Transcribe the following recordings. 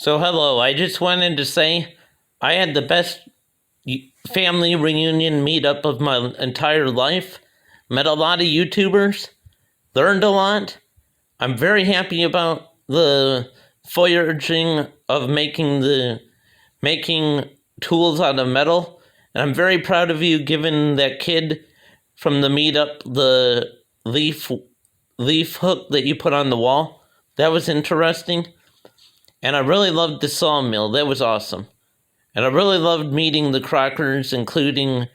So, hello, I just wanted to say I had the best family reunion meetup of my entire life. Met a lot of YouTubers, learned a lot. I'm very happy about the foraging of making tools out of metal. And I'm very proud of you giving that kid from the meetup the leaf hook that you put on the wall. That was interesting. And I really loved the sawmill. That was awesome. And I really loved meeting the Crockers, including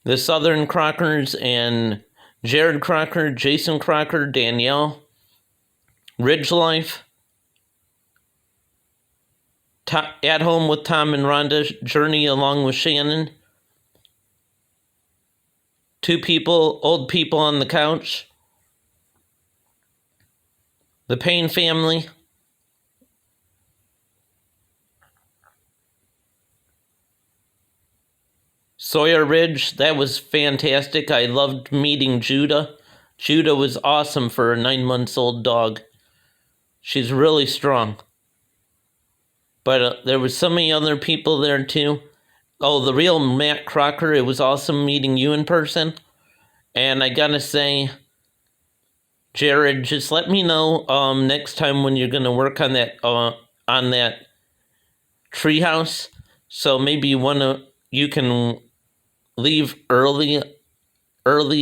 the Southern Crockers and Jared Crocker, Jason Crocker, Danielle, Ridge Life, At Home with Tom and Rhonda, Journey Along with Shannon, old people on the couch, the Payne family, Sawyer Ridge. That was fantastic. I loved meeting Judah. Judah was awesome for a 9-month-old dog. She's really strong. But there was so many other people there too. Oh, the real Matt Crocker. It was awesome meeting you in person. And I gotta say, Jared, just let me know next time when you're gonna work on that treehouse. So maybe you can leave early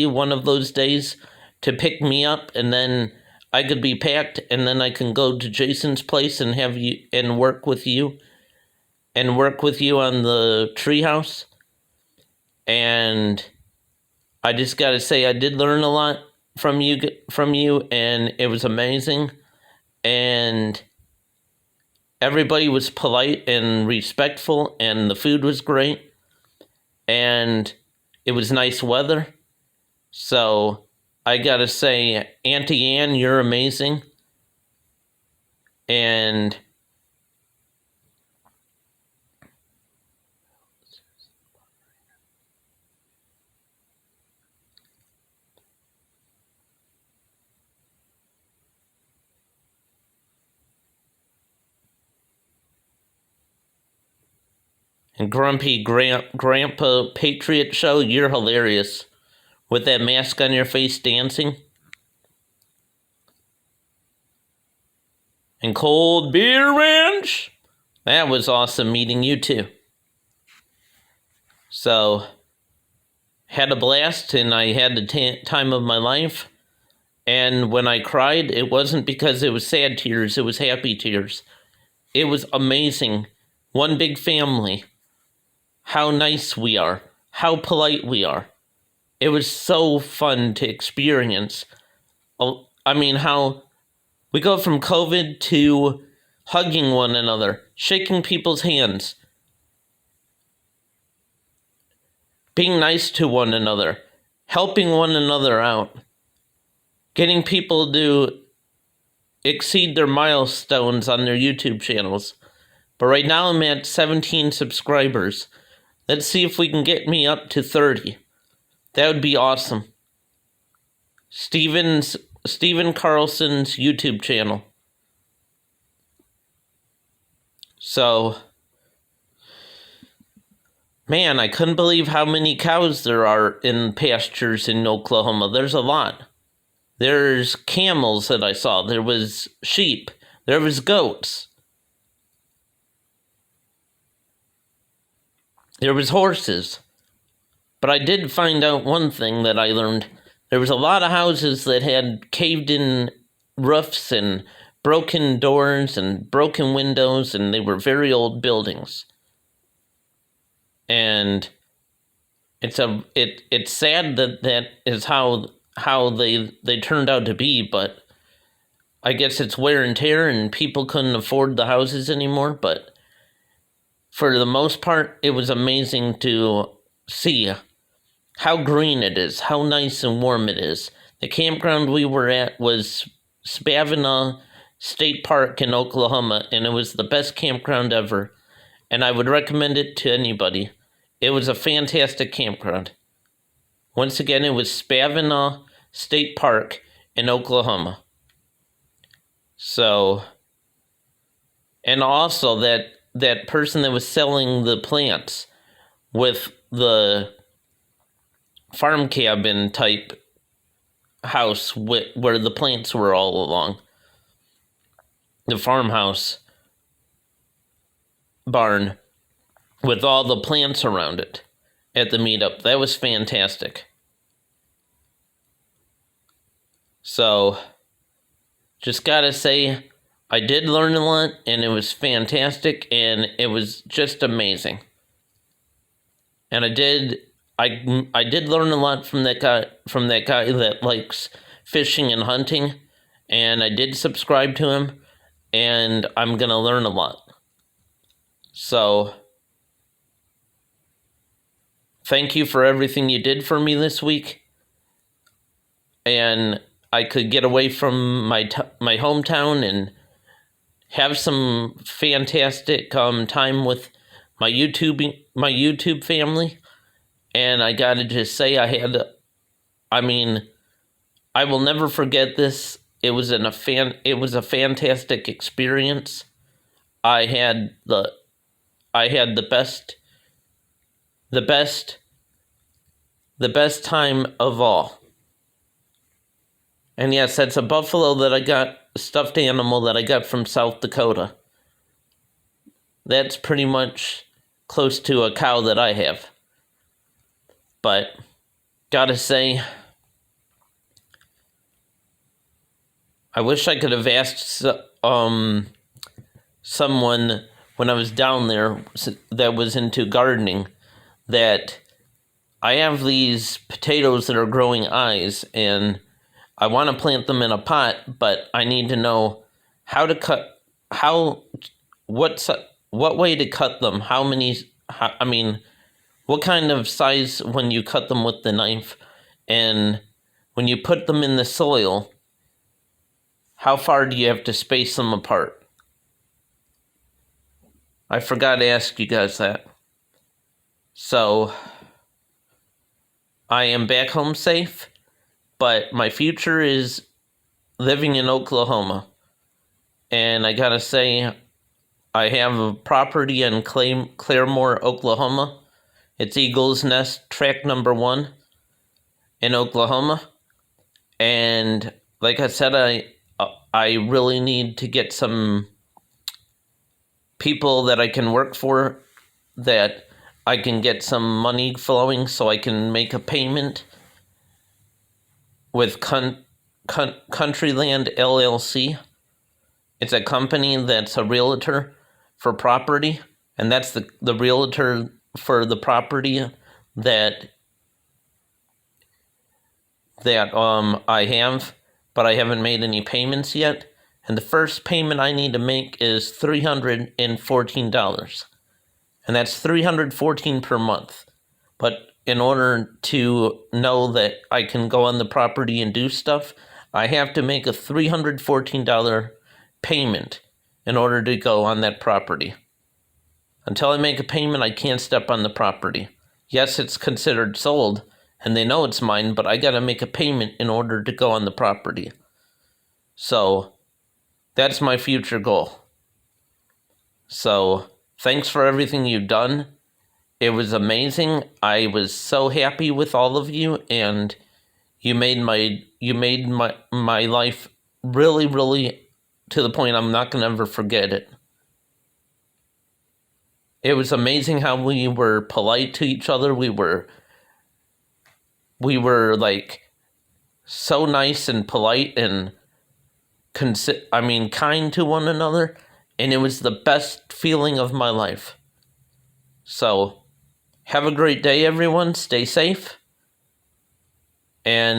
one of those days to pick me up, and then I could be packed, and then I can go to Jason's place and have you and work with you on the treehouse. And I just gotta say, I did learn a lot from you, and it was amazing. And everybody was polite and respectful, and the food was great. And it was nice weather. So I gotta say, Auntie Ann, you're amazing. And Grumpy Grandpa Patriot Show, you're hilarious. With that mask on your face dancing. And Cold Beer Ranch. That was awesome meeting you too. So, had a blast, and I had the time of my life. And when I cried, it wasn't because it was sad tears, it was happy tears. It was amazing. One big family. How nice we are. How polite we are. It was so fun to experience. I mean, how we go from COVID to hugging one another, shaking people's hands, being nice to one another, helping one another out, getting people to exceed their milestones on their YouTube channels. But right now I'm at 17 subscribers. Let's see if we can get me up to 30. That would be awesome. Stephen Carlson's YouTube channel. So, man, I couldn't believe how many cows there are in pastures in Oklahoma. There's a lot. There's camels that I saw. There was sheep. There was goats. There was horses. But I did find out one thing that I learned. There was a lot of houses that had caved-in roofs and broken doors and broken windows, and they were very old buildings. And it's sad that is how they turned out to be, but I guess it's wear and tear, and people couldn't afford the houses anymore. But for the most part, it was amazing to see how green it is, how nice and warm it is. The campground we were at was Spavinaw State Park in Oklahoma, and it was the best campground ever, and I would recommend it to anybody. It was a fantastic campground. Once again, it was Spavinaw State Park in Oklahoma. So, And also that person that was selling the plants with the farm cabin type house where the plants were all along. The farmhouse barn with all the plants around it at the meetup. That was fantastic. So, just gotta say, I did learn a lot, and it was fantastic, and it was just amazing. And I did learn a lot from that guy that likes fishing and hunting, and I did subscribe to him, and I'm gonna learn a lot. So, thank you for everything you did for me this week, and I could get away from my hometown and have some fantastic time with my YouTube family. And I gotta just say, I will never forget this. It was a fantastic experience. I had the best time of all. And yes, that's a buffalo that I got, a stuffed animal that I got from South Dakota. That's pretty much close to a cow that I have. But, gotta say, I wish I could have asked someone when I was down there that was into gardening that I have these potatoes that are growing eyes, and I want to plant them in a pot, but I need to know what way to cut them, what kind of size when you cut them with the knife, and when you put them in the soil, how far do you have to space them apart? I forgot to ask you guys that. So, I am back home safe, but my future is living in Oklahoma. And I gotta say, I have a property in Claremore, Oklahoma. It's Eagle's Nest, track number 1 in Oklahoma. And like I said, I really need to get some people that I can work for, that I can get some money flowing so I can make a payment with Countryland LLC. It's a company that's a realtor for property, and that's the realtor for the property that I have, but I haven't made any payments yet. And the first payment I need to make is $314. And that's $314 per month. But in order to know that I can go on the property and do stuff, I have to make a $314 payment in order to go on that property. Until I make a payment, I can't step on the property. Yes, it's considered sold, and they know it's mine, but I gotta make a payment in order to go on the property. So, that's my future goal. So, thanks for everything you've done. It was amazing. I was so happy with all of you, and you made my life really, really to the point I'm not gonna ever forget it. It was amazing how we were polite to each other. We were like so nice and polite and kind to one another, and it was the best feeling of my life. So, have a great day, everyone. Stay safe. And